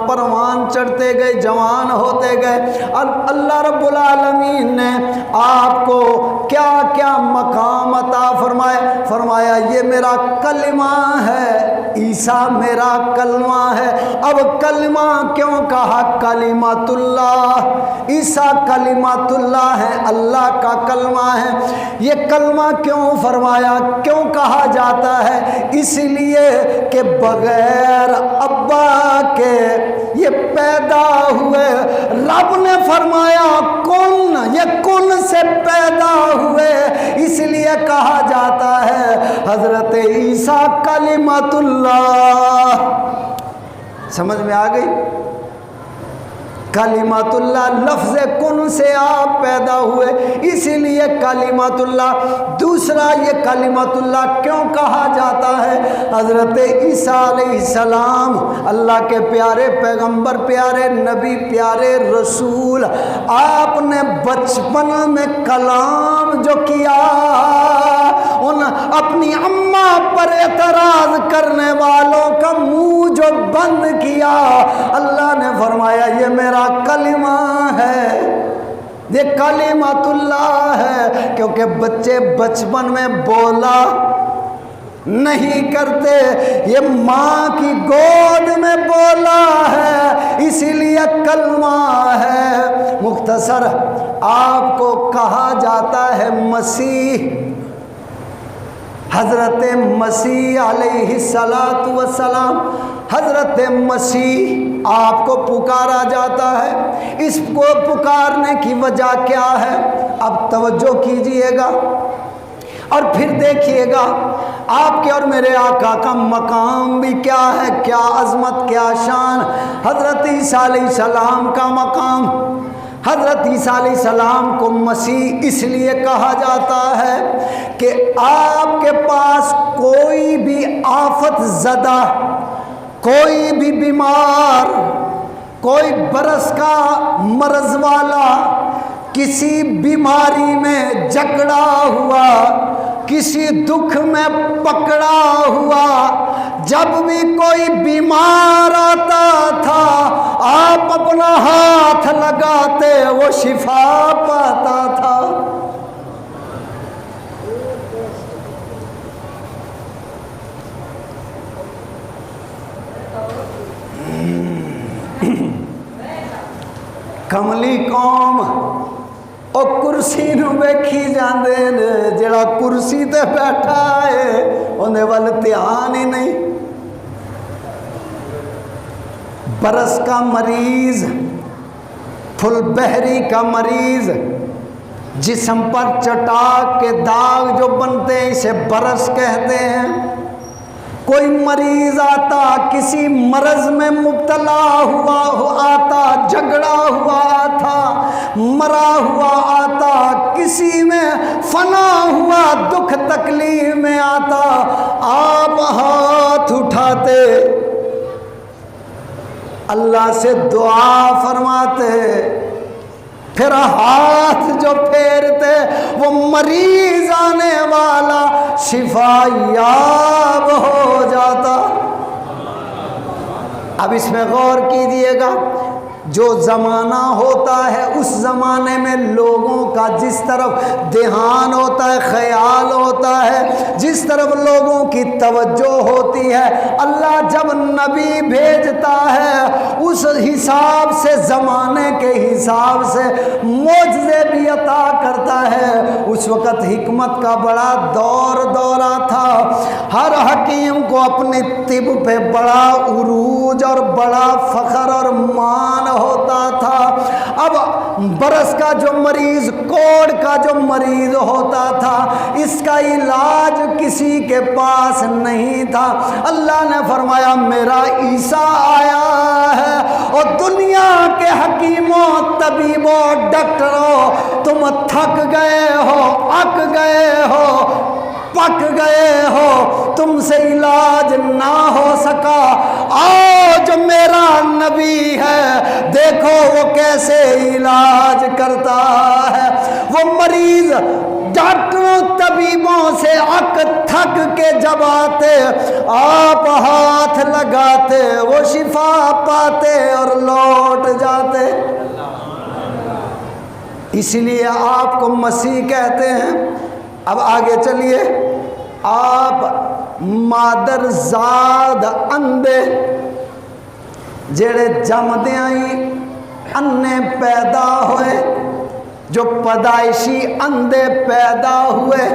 پروان چڑھتے گئے، جوان ہوتے گئے، اور اللہ رب العالمین نے آپ کو کیا کیا مقام عطا فرمایا؟ فرمایا یہ میرا کلمہ ہے، عیسیٰ میرا کلمہ ہے۔ اب کلمہ کیوں کہا؟ کلمۃ اللہ، عیسیٰ کلمۃ اللہ ہے، اللہ کا کلمہ ہے۔ یہ کلمہ کیوں فرمایا، کیوں کہا جاتا ہے؟ اس لیے کہ بغیر ابا کے یہ پیدا ہوئے، رب نے فرمایا کن، یہ کن سے پیدا ہوئے، اس لیے کہا جاتا ہے حضرت عیسیٰ کلمۃ اللہ۔ سمجھ میں آ گئی؟ کلمۃ اللہ، لفظ کن سے آپ پیدا ہوئے، اسی لیے کلمۃ اللہ۔ دوسرا یہ کلمۃ اللہ کیوں کہا جاتا ہے؟ حضرت عیسیٰ علیہ السلام اللہ کے پیارے پیغمبر، پیارے نبی، پیارے رسول، آپ نے بچپن میں کلام جو کیا، ان اپنی اماں پر اعتراض کرنے والوں کا منہ جو بند کیا، اللہ نے فرمایا یہ میرا کلمہ ہے، یہ کلمۃ اللہ ہے۔ کیونکہ بچے بچپن میں بولا نہیں کرتے، یہ ماں کی گود میں بولا ہے، اسی لیے کلمہ ہے۔ مختصر آپ کو کہا جاتا ہے مسیح، حضرت مسیح علیہ السلام، حضرت مسیح آپ کو پکارا جاتا ہے۔ اس کو پکارنے کی وجہ کیا ہے؟ اب توجہ کیجئے گا اور پھر دیکھیے گا آپ کے اور میرے آقا کا مقام بھی کیا ہے، کیا عظمت، کیا شان۔ حضرت عیسیٰ علیہ السلام کا مقام، حضرت عیسیٰ علیہ السلام کو مسیح اس لیے کہا جاتا ہے کہ آپ کے پاس کوئی بھی آفت زدہ، کوئی بھی بیمار، کوئی برس کا مرض والا، کسی بیماری میں جکڑا ہوا، کسی دکھ میں پکڑا ہوا، جب بھی کوئی بیمار آتا تھا آپ اپنا ہاتھ لگاتے وہ شفا پاتا تھا۔ کملی قوم او کرسی نو ویکھی جاندے نے، جڑا کرسی تے بیٹھا ہے اونے ول دھیان ہی نہیں۔ برس کا مریض، پھل بہری کا مریض، جسم پر چٹاک کے داغ جو بنتے ہیں اسے برس کہتے ہیں۔ کوئی مریض آتا کسی مرض میں مبتلا ہوا آتا، جھگڑا ہوا آتا، مرا ہوا آتا، کسی میں فنا ہوا دکھ تکلیف میں آتا، آپ ہاتھ اٹھاتے اللہ سے دعا فرماتے، پھر ہاتھ جو پھیرتے وہ مریض آنے والا شفا یاب ہو جاتا۔ اب اس میں غور کیجیے گا، جو زمانہ ہوتا ہے اس زمانے میں لوگوں کا جس طرف دھیان ہوتا ہے، خیال ہوتا ہے، جس طرف لوگوں کی توجہ ہوتی ہے، اللہ جب نبی بھیجتا ہے اس حساب سے، زمانے کے حساب سے معجزے بھی عطا کرتا ہے۔ اس وقت حکمت کا بڑا دورہ تھا، ہر حکیم کو اپنی طب پہ بڑا عروج اور بڑا فخر اور مان ہوتا تھا۔ اب برس کا جو مریض، کوڑ کا جو مریض ہوتا تھا، اس کا علاج کسی کے پاس نہیں تھا۔ اللہ نے فرمایا میرا عیسیٰ آیا ہے، اور دنیا کے حکیموں، طبیبوں، ڈاکٹروں تم تھک گئے ہو، اک گئے ہو، پک گئے ہو، تم سے علاج نہ ہو سکا، آؤ جو میرا نبی ہے دیکھو وہ کیسے علاج کرتا ہے۔ وہ مریض ڈاکٹروں طبیبوں سے اک تھک کے جب آتے، آپ ہاتھ لگاتے وہ شفا پاتے اور اس لیے آپ کو مسیح کہتے ہیں۔ اب آگے چلیے، آپ مادر زاد اندھے جڑے جمدے آئی انے پیدا ہوئے، جو پیدائشی اندھے پیدا ہوئے،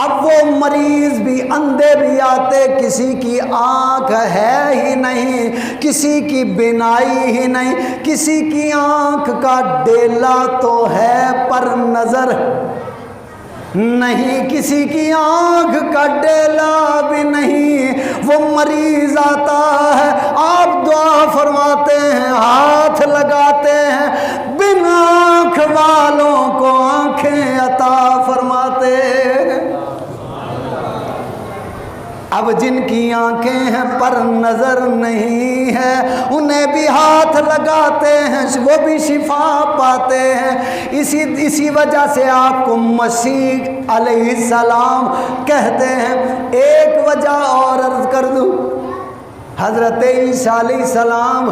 اب وہ مریض بھی اندھے بھی آتے، کسی کی آنکھ ہے ہی نہیں، کسی کی بینائی ہی نہیں، کسی کی آنکھ کا ڈیلا تو ہے پر نظر نہیں، کسی کی آنکھ کا ڈیلا بھی نہیں، وہ مریض آتا ہے، آپ دعا فرماتے ہیں، ہاتھ لگاتے ہیں، بنا آنکھ والوں کو آنکھیں عطا فرماتے ہیں۔ اب جن کی آنکھیں ہیں پر نظر نہیں ہے، انہیں بھی ہاتھ لگاتے ہیں، وہ بھی شفا پاتے ہیں۔ اسی وجہ سے آپ کو مسیح علیہ السلام کہتے ہیں۔ ایک وجہ اور عرض کر دوں، حضرت عیسیٰ علیہ السلام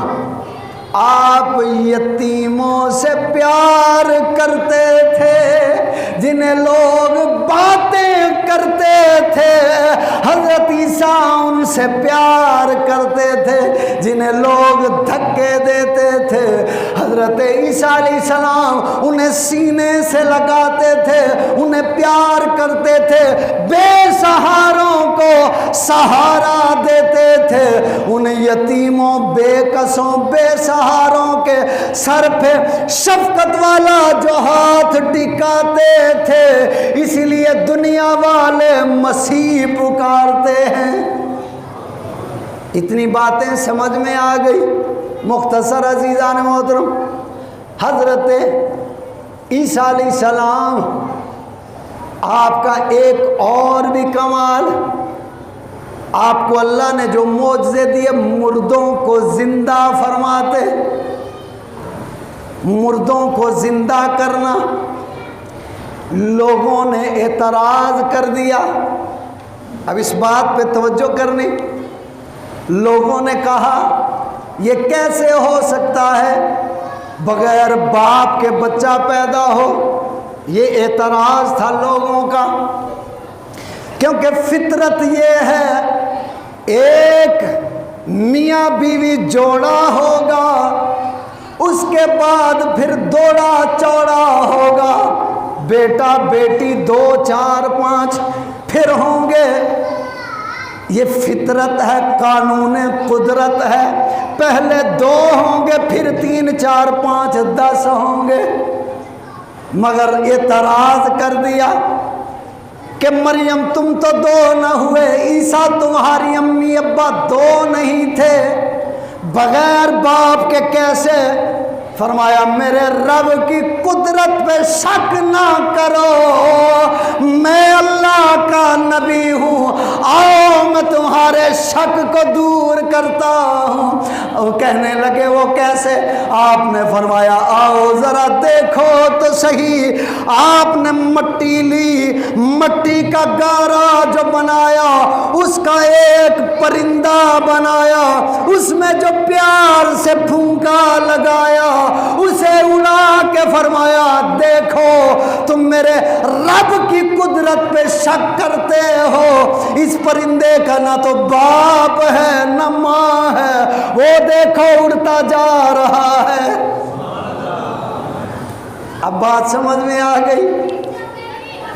آپ یتیموں سے پیار کرتے تھے، جنہیں لوگ باتیں کرتے تھے، حضرت عیسیٰ ان سے پیار کرتے تھے، جنہیں لوگ دھکے دیتے تھے، حضرت عیسیٰ علیہ السلام انہیں سینے سے لگاتے تھے، انہیں پیار کرتے تھے، بے سہاروں کو سہارا دیتے تھے، ان یتیموں بے کسوں بے سہاروں کے سر پہ شفقت والا جو ہاتھ ٹکاتے تھے، اس لیے دنیا والے مسیح پکارتے ہیں۔ اتنی باتیں سمجھ میں آ گئی؟ مختصر عزیزان محترم، حضرت عیسیٰ علیہ السلام آپ کا ایک اور بھی کمال، آپ کو اللہ نے جو معجزے دیے، مردوں کو زندہ فرماتے، مردوں کو زندہ کرنا۔ لوگوں نے اعتراض کر دیا، اب اس بات پہ توجہ کرنی، لوگوں نے کہا یہ کیسے ہو سکتا ہے بغیر باپ کے بچہ پیدا ہو؟ یہ اعتراض تھا لوگوں کا، کیونکہ فطرت یہ ہے ایک میاں بیوی جوڑا ہوگا، اس کے بعد پھر دوڑا چوڑا ہوگا، بیٹا بیٹی 2 4 5 پھر ہوں گے۔ یہ فطرت ہے، قانون قدرت ہے، پہلے 2 ہوں گے، پھر 3 4 5 10 ہوں گے۔ مگر اعتراض کر دیا کہ مریم تم تو 2 نہ ہوئے، عیسیٰ تمہاری امی ابا 2 نہیں تھے، بغیر باپ کے کیسے؟ فرمایا میرے رب کی قدرت پہ شک نہ کرو، میں اللہ کا نبی ہوں، آؤ میں تمہارے شک کو دور کرتا ہوں۔ وہ کہنے لگے وہ کیسے؟ آپ نے فرمایا آؤ ذرا دیکھو تو صحیح۔ آپ نے مٹی لی، مٹی کا گارا جو بنایا، اس کا ایک پرندہ بنایا، اس میں جو پیار سے پھونکا لگایا، اسے اڑا کے فرمایا دیکھو تم میرے رب کی قدرت پہ شک کرتے ہو، اس پرندے کا نہ تو باپ ہے نہ ماں ہے، وہ دیکھو اڑتا جا رہا ہے۔ اب بات سمجھ میں آ گئی؟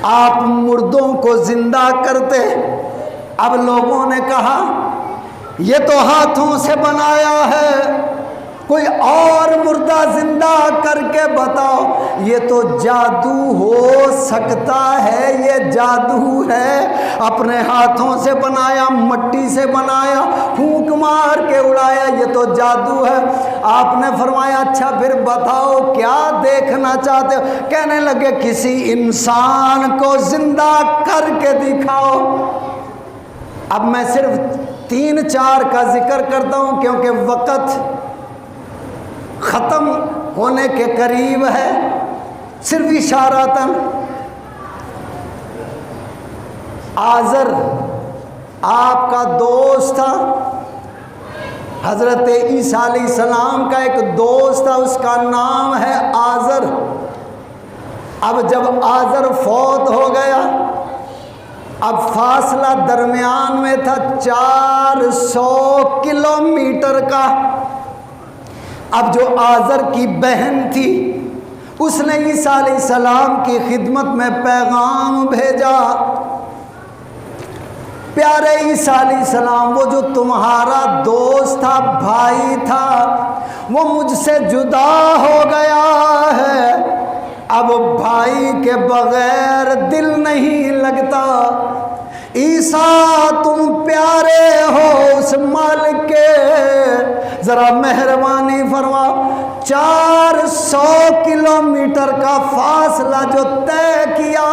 آپ مردوں کو زندہ کرتے۔ اب لوگوں نے کہا یہ تو ہاتھوں سے بنایا ہے، کوئی اور مردہ زندہ کر کے بتاؤ۔ یہ تو جادو ہو سکتا ہے، یہ جادو ہے، اپنے ہاتھوں سے بنایا، مٹی سے بنایا، پھونک مار کے اڑایا، یہ تو جادو ہے۔ آپ نے فرمایا اچھا پھر بتاؤ کیا دیکھنا چاہتے ہو؟ کہنے لگے کسی انسان کو زندہ کر کے دکھاؤ۔ اب میں صرف 3 4 کا ذکر کرتا ہوں کیونکہ وقت ختم ہونے کے قریب ہے، صرف اشاراتاً۔ آزر آپ کا دوست تھا، حضرت عیسیٰ علیہ السلام کا ایک دوست تھا، اس کا نام ہے آزر۔ اب جب آزر فوت ہو گیا، اب فاصلہ درمیان میں تھا 400 کلومیٹر کا۔ اب جو آزر کی بہن تھی اس نے عیسیٰ علیہ السلام کی خدمت میں پیغام بھیجا، پیارے عیسیٰ علیہ السلام، وہ جو تمہارا دوست تھا، بھائی تھا، وہ مجھ سے جدا ہو گیا ہے، اب بھائی کے بغیر دل نہیں لگتا۔ عیسیٰ تم پیارے ہو اس مالک کے، ذرا مہربانی فرما 400 کلومیٹر کا فاصلہ جو طے کیا،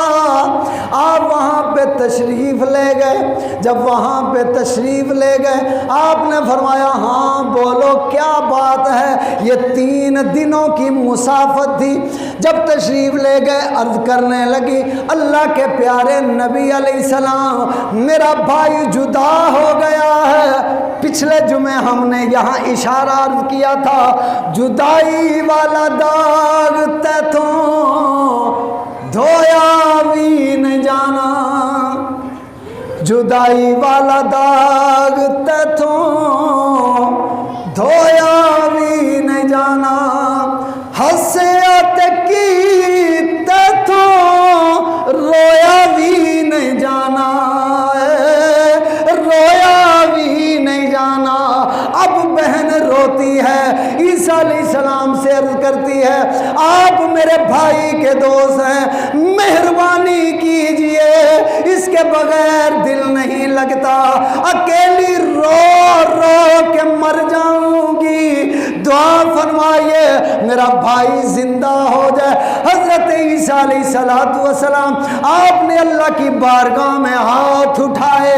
آپ وہاں پہ تشریف لے گئے۔ جب وہاں پہ تشریف لے گئے، آپ نے فرمایا ہاں بولو کیا بات ہے، یہ 3 دنوں کی مسافت تھی۔ جب تشریف لے گئے عرض کرنے لگی، اللہ کے پیارے نبی علیہ السلام، میرا بھائی جدا ہو گیا ہے۔ پچھلے جمعے ہم نے یہاں اشارہ عرض کیا تھا، جدائی والا داغ تیتھوں دھویا بھی نہ جانا، جدائی والا داغ تیتھوں دھویا بھی نہ جانا، حسیات کی تیتھوں رویا بھی نہیں جانا، رویا بھی نہیں جانا۔ اب بہن روتی ہے، عیسیٰ علیہ السلام سے عرض کرتی ہے آپ میرے بھائی کے دوست ہیں، مہربانی کیجئے، اس کے بغیر دل نہیں لگتا، اکیلی رو رو کے مر جاؤں گی، دعا فرمائیے میرا بھائی زندہ ہو جائے۔ حضرت عیسیٰ علیہ السلام آپ نے اللہ کی بارگاہ میں ہاتھ اٹھائے،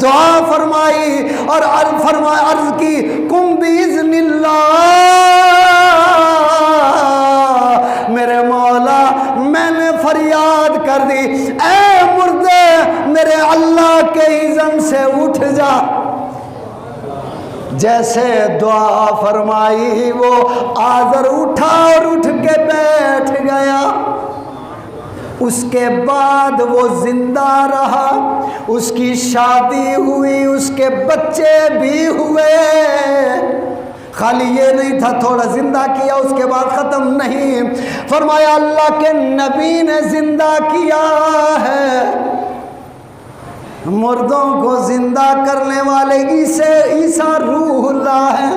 دعا فرمائی اور عرض کی کم باذن اللہ، میرے مولا میں نے فریاد کر دی، اے مردے میرے اللہ کے اذن سے اٹھ جا۔ جیسے دعا فرمائی وہ آزر اٹھا اور اٹھ کے بیٹھ گیا۔ اس کے بعد وہ زندہ رہا، اس کی شادی ہوئی، اس کے بچے بھی ہوئے۔ خالی یہ نہیں تھا تھوڑا زندہ کیا اس کے بعد ختم نہیں، فرمایا اللہ کے نبی نے زندہ کیا ہے، مردوں کو زندہ کرنے والے عیسیٰ روح اللہ ہے۔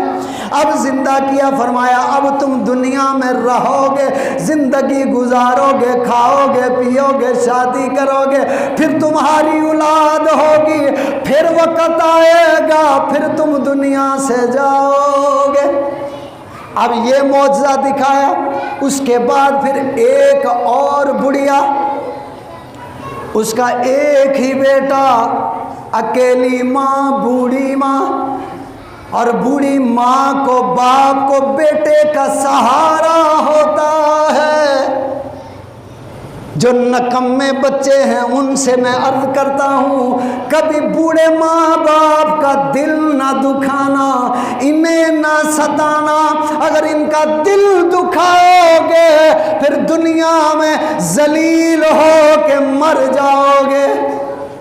اب زندہ کیا، فرمایا اب تم دنیا میں رہو گے، زندگی گزارو گے، کھاؤ گے، پیو گے، شادی کرو گے، پھر تمہاری اولاد ہوگی، پھر وقت آئے گا، پھر تم دنیا سے جاؤ گے۔ اب یہ معجزہ دکھایا۔ اس کے بعد پھر ایک اور بڑھیا، اس کا ایک ہی بیٹا، اکیلی ماں، بوڑھی ماں، اور بوڑھی ماں کو باپ کو بیٹے کا سہارا ہوتا ہے۔ جو نکمے بچے ہیں ان سے میں عرض کرتا ہوں، کبھی بوڑھے ماں باپ کا دل نہ دکھانا، انہیں نہ ستانا۔ اگر ان کا دل دکھاؤ گے پھر دنیا میں ذلیل ہو کے مر جاؤ گے۔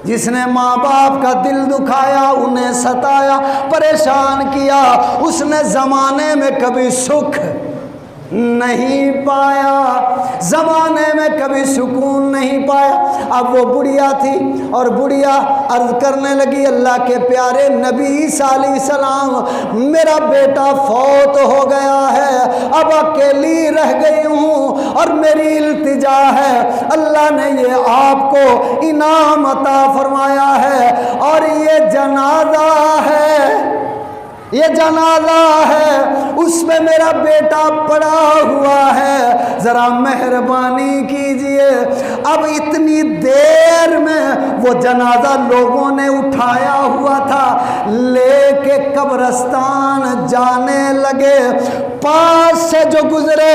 جس نے ماں باپ کا دل دکھایا، انہیں ستایا، پریشان کیا، اس نے زمانے میں کبھی سکھ نہیں پایا، زمانے میں کبھی سکون نہیں پایا۔ اب وہ بڑھیا تھی اور بڑھیا عرض کرنے لگی اللہ کے پیارے نبی عیسیٰ علیہ السلام، میرا بیٹا فوت ہو گیا ہے، اب اکیلی رہ گئی ہوں اور میری التجا ہے، اللہ نے یہ آپ کو انعام عطا فرمایا ہے اور یہ جنازہ ہے، یہ جنازہ ہے، اس میں میرا بیٹا پڑا ہوا ہے، ذرا مہربانی کیجئے۔ اب اتنی دیر میں وہ جنازہ لوگوں نے اٹھایا ہوا تھا، لے کے قبرستان جانے لگے، پاس سے جو گزرے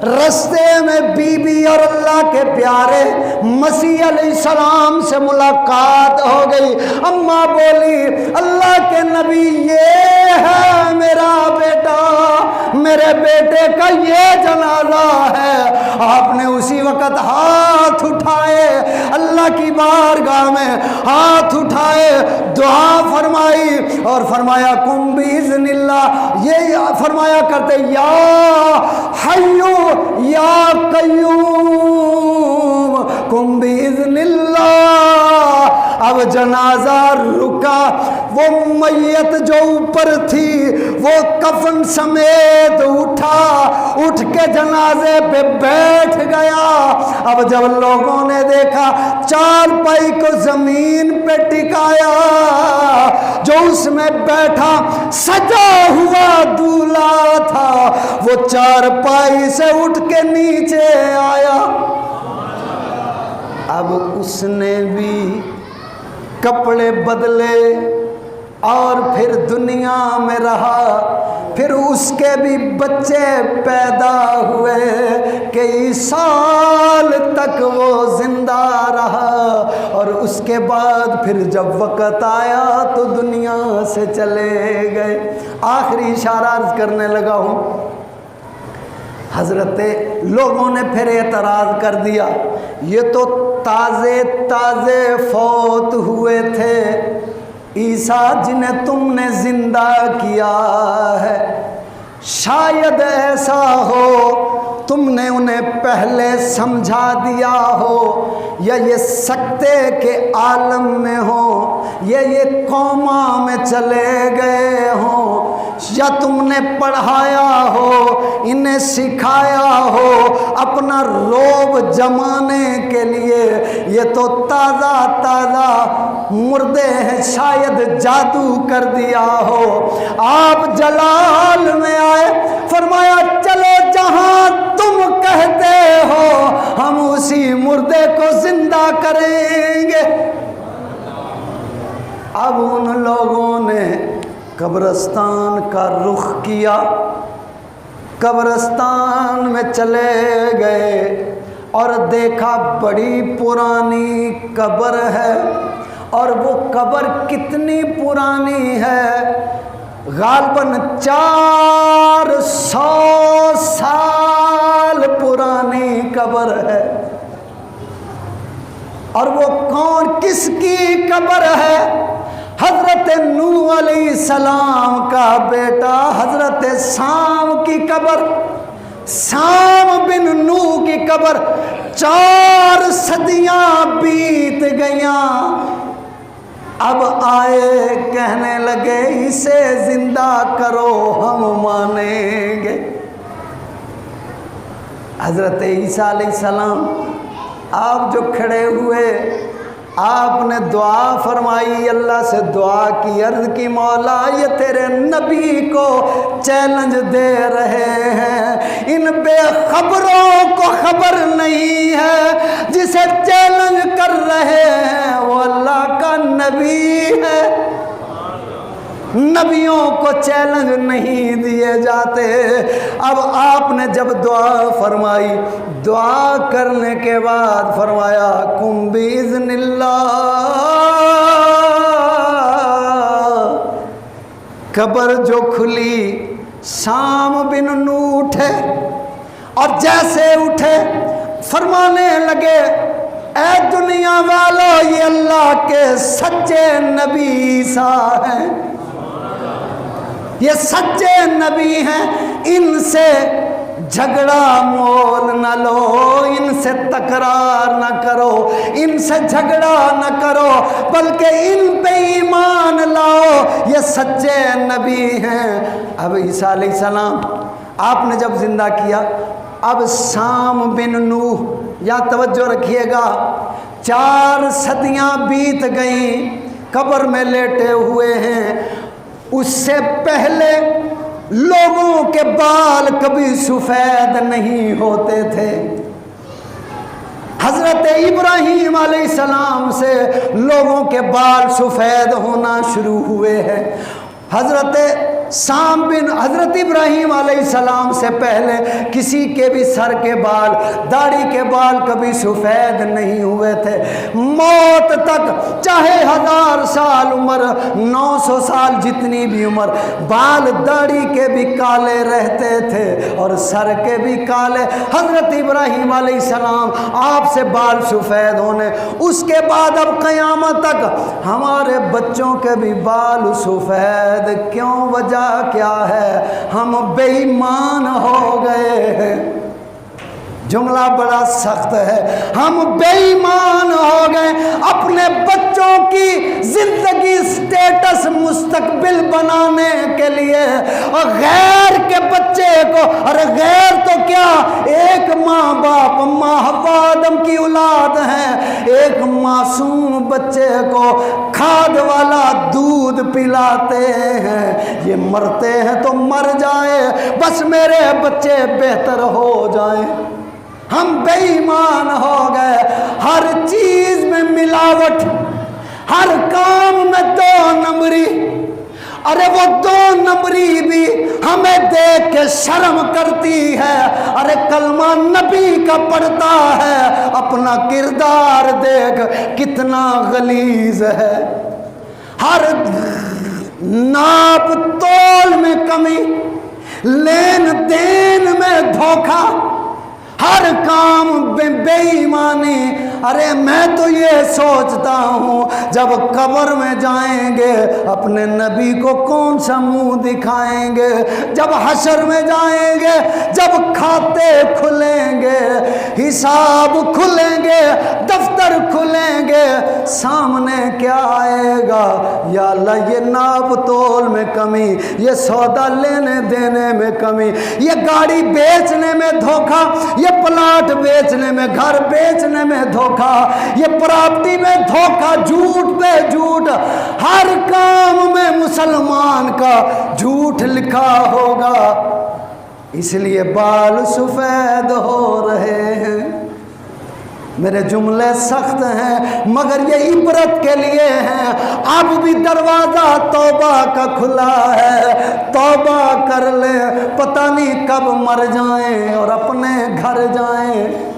رستے میں بی بی اور اللہ کے پیارے مسیح علیہ السلام سے ملاقات ہو گئی. اماں بولی اللہ کے نبی یہ ہے میرا بیٹا, میرے بیٹے کا یہ جنازہ ہے. آپ نے اسی وقت ہاتھ اٹھائے, اللہ کی بارگاہ میں ہاتھ اٹھائے, دعا فرمائی اور فرمایا کم باذن اللہ. یہ فرمایا کرتے یا حیو یا قیوم کم باذن اللہ. اب جنازہ رکا, وہ میت جو اوپر تھی وہ کفن سمیت اٹھا, اٹھ کے جنازے پہ بیٹھ گیا. اب جب لوگوں نے دیکھا چارپائی کو زمین پہ ٹکایا, جو اس میں بیٹھا سجا ہوا دولہا تھا وہ چارپائی سے اٹھ کے نیچے آیا. اب اس نے بھی کپڑے بدلے اور پھر دنیا میں رہا. پھر اس کے بھی بچے پیدا ہوئے, کئی سال تک وہ زندہ رہا, اور اس کے بعد پھر جب وقت آیا تو دنیا سے چلے گئے. آخری اشارہ عرض کرنے لگا ہوں. حضرت لوگوں نے پھر اعتراض کر دیا, یہ تو تازے تازے فوت ہوئے تھے, عیسیٰ جنہیں تم نے زندہ کیا ہے, شاید ایسا ہو تم نے انہیں پہلے سمجھا دیا ہو, یا یہ سکتے کے عالم میں ہو, یا یہ قوما میں چلے گئے ہوں, یا تم نے پڑھایا ہو, انہیں سکھایا ہو اپنا روب جمانے کے لیے. یہ تو تازہ تازہ مردے ہیں, شاید جادو کر دیا ہو. آپ جلال میں آئے, فرمایا چلو جہاں تم کہتے ہو ہم اسی مردے کو زندہ کریں گے. اب ان لوگوں نے قبرستان کا رخ کیا, قبرستان میں چلے گئے اور دیکھا بڑی پرانی قبر ہے. اور وہ قبر کتنی پرانی ہے, غالباً 400 سال پرانی قبر ہے. اور وہ کون, کس کی قبر ہے؟ حضرت نوح علیہ السلام کا بیٹا حضرت سام کی قبر. سام بن نوح کی قبر 4 صدیاں بیت گئیاں. اب آئے کہنے لگے اسے زندہ کرو ہم مانیں گے. حضرت عیسیٰ علیہ السلام آپ جو کھڑے ہوئے, آپ نے دعا فرمائی, اللہ سے دعا کی, عرض کی مولا یہ تیرے نبی کو چیلنج دے رہے ہیں, ان بے خبروں کو خبر نہیں ہے, جسے چیلنج کر رہے ہیں وہ اللہ کا نبی ہے. نبیوں کو چیلنج نہیں دیے جاتے. اب آپ نے جب دعا فرمائی, دعا کرنے کے بعد فرمایا کم باذن اللہ. قبر جو کھلی, سام بن نوح اٹھے, اور جیسے اٹھے فرمانے لگے اے دنیا والو یہ اللہ کے سچے نبی عیسیٰ ہیں, یہ سچے نبی ہیں, ان سے جھگڑا مول نہ لو, ان سے تکرار نہ کرو, ان سے جھگڑا نہ کرو, بلکہ ان پہ ایمان لاؤ, یہ سچے نبی ہیں. اب عیسیٰ علیہ السلام آپ نے جب زندہ کیا, اب سام بن نوح, یا توجہ رکھیے گا, 4 صدیاں بیت گئیں, قبر میں لیٹے ہوئے ہیں. اس سے پہلے لوگوں کے بال کبھی سفید نہیں ہوتے تھے. حضرت ابراہیم علیہ السلام سے لوگوں کے بال سفید ہونا شروع ہوئے ہیں. حضرت سام بن حضرت ابراہیم علیہ السلام سے پہلے کسی کے بھی سر کے بال داڑھی کے بال کبھی سفید نہیں ہوئے تھے، موت تک چاہے 1000 سال عمر 900 سال جتنی بھی عمر، بال داڑھی کے بھی کالے رہتے تھے اور سر کے بھی کالے۔ حضرت ابراہیم علیہ السلام آپ سے بال سفید ہونے، اس کے بعد اب قیامت تک ہمارے بچوں کے بھی بال سفید کیوں؟ وجہ کیا ہے؟ ہم بے ایمان ہو گئے ہیں۔ جملہ بڑا سخت ہے، ہم بے ایمان ہو گئے، اپنے بچوں کی زندگی سٹیٹس مستقبل بنانے کے لیے اور غیر کے بچے کو، ارے غیر تو کیا، ایک ماں باپ، ماں حوا آدم کی اولاد ہیں، ایک معصوم بچے کو کھاد والا دودھ پلاتے ہیں، یہ مرتے ہیں تو مر جائیں، بس میرے بچے بہتر ہو جائیں۔ ہم بے ایمان ہو گئے، ہر چیز میں ملاوٹ، ہر کام میں 2 نمبری۔ ارے وہ 2 نمبری بھی ہمیں دیکھ کے شرم کرتی ہے۔ ارے کلمہ نبی کا پڑھتا ہے، اپنا کردار دیکھ کتنا غلیظ ہے۔ ہر ناپ تول میں کمی، لین دین میں دھوکہ، ہر کام بے ایمانی۔ ارے میں تو یہ سوچتا ہوں جب قبر میں جائیں گے اپنے نبی کو کون سا منہ دکھائیں گے؟ جب حشر میں جائیں گے، جب کھاتے کھلیں گے، حساب کھلیں گے، دفتر کھلیں گے، سامنے کیا آئے گا؟ یا اللہ یہ ناپ تول میں کمی، یہ سودا لینے دینے میں کمی، یہ گاڑی بیچنے میں دھوکہ، یہ پلاٹ بیچنے میں، گھر بیچنے میں دھوکہ، یہ پراپرٹی میں دھوکہ، جھوٹ پہ جھوٹ، ہر کام میں مسلمان کا جھوٹ لکھا ہوگا۔ اس لیے بال سفید ہو رہے ہیں۔ میرے جملے سخت ہیں مگر یہ عبرت کے لیے ہیں۔ اب بھی دروازہ توبہ کا کھلا ہے، توبہ کر لیں، پتہ نہیں کب مر جائیں اور اپنے گھر جائیں۔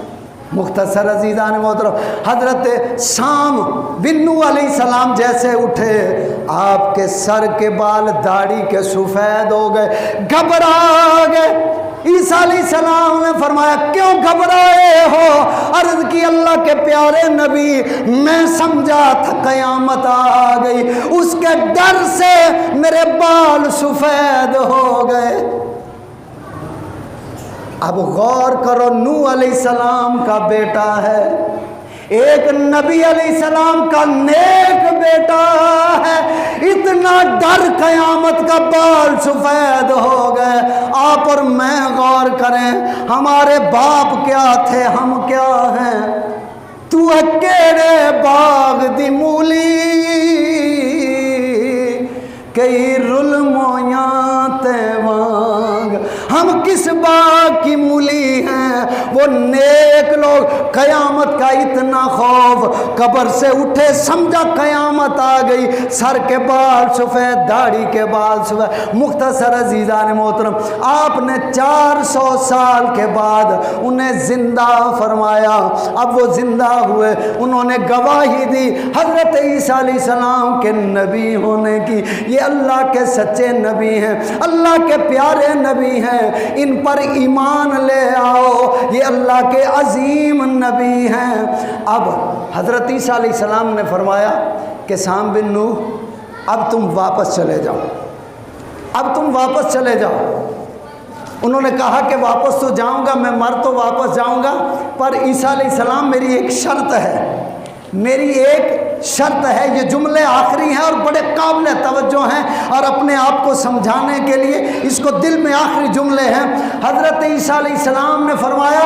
مختصر عزیزان محترم، حضرت سام بن نوح علیہ السلام جیسے اٹھے، آپ کے سر کے بال داڑھی کے سفید ہو گئے، گھبرا گئے۔ عیسیٰ علیہ السلام نے فرمایا کیوں گھبرائے ہو؟ عرض کی اللہ کے پیارے نبی، میں سمجھا تھا قیامت آ گئی، اس کے ڈر سے میرے بال سفید ہو گئے۔ اب غور کرو، نوح علیہ السلام کا بیٹا ہے، ایک نبی علیہ السلام کا نیک بیٹا ہے، اتنا ڈر قیامت کا بال سفید ہو گئے۔ آپ اور میں غور کریں، ہمارے باپ کیا تھے، ہم کیا ہیں؟ تو کیڑے باغ دی مولی کئی رل مویاں تے وانگ، ہم کس باغ کی مولی ہیں؟ وہ نیک لوگ، قیامت کا اتنا خوف، قبر سے اٹھے سمجھا قیامت آ گئی، سر کے بال سفید، داڑھی کے بال سفید۔ مختصر عزیزان محترم، آپ نے 400 سال کے بعد انہیں زندہ فرمایا۔ اب وہ زندہ ہوئے، انہوں نے گواہی دی حضرت عیسیٰ علیہ السلام کے نبی ہونے کی۔ یہ اللہ کے سچے نبی ہیں، اللہ کے پیارے نبی ہیں، ان پر ایمان لے آؤ، یہ اللہ کے عظیم نبی ہیں۔ اب حضرت عیسیٰ علیہ السلام نے فرمایا کہ سام بن نوح اب تم واپس چلے جاؤ، اب تم واپس چلے جاؤ۔ انہوں نے کہا کہ واپس تو جاؤں گا، میں مر تو واپس جاؤں گا، پر عیسیٰ علیہ السلام میری ایک شرط ہے، میری ایک شرط ہے۔ یہ جملے آخری ہیں اور بڑے قابل توجہ ہیں، اور اپنے آپ کو سمجھانے کے لیے اس کو دل میں آخری جملے ہیں۔ حضرت عیسیٰ علیہ السلام نے فرمایا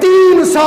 300